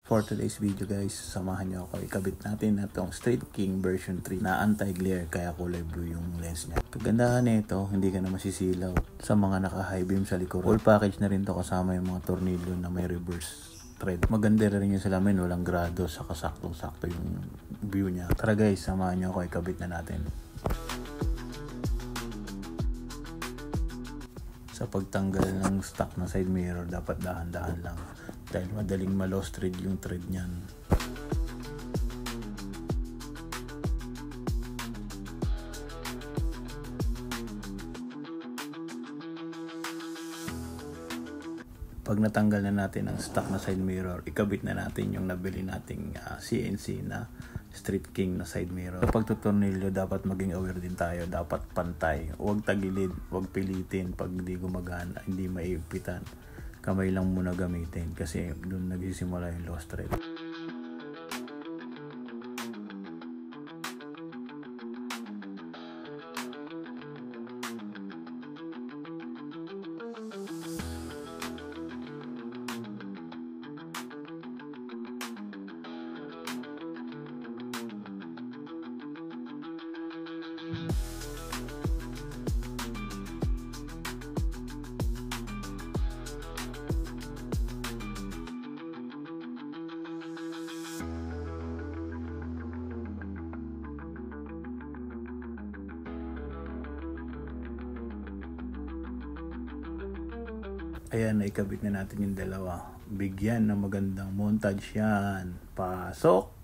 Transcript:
For today's video guys, samahan nyo ako ikabit natin na itong Street King version 3 na anti-glare kaya kulay blue yung lens niya. Kagandahan nito, hindi ka na masisilaw sa mga naka-high beam sa likuran. Full package na rin to kasama yung mga tornilyo na may reverse thread. Maganda rin yung salamin, walang grado, saka saktong-sakto yung view niya. Tara guys, samahan nyo ako ikabit na natin. Sa pagtanggal ng stock na side mirror, dapat dahan-dahan lang dahil madaling ma-lost thread yung thread niyan. Pag natanggal na natin ang stock na side mirror, ikabit na natin yung nabili nating CNC na Street King na side mirror. Sa pagtutornilyo, dapat maging aware din tayo. Dapat pantay. Huwag tagilid, huwag pilitin. Pag hindi gumagana, hindi maipitan, kamay lang muna gamitin kasi doon nagsisimula yung lost thread. Ayan, naikabit na natin yung dalawa. Bigyan ng magandang montage yan. Pasok!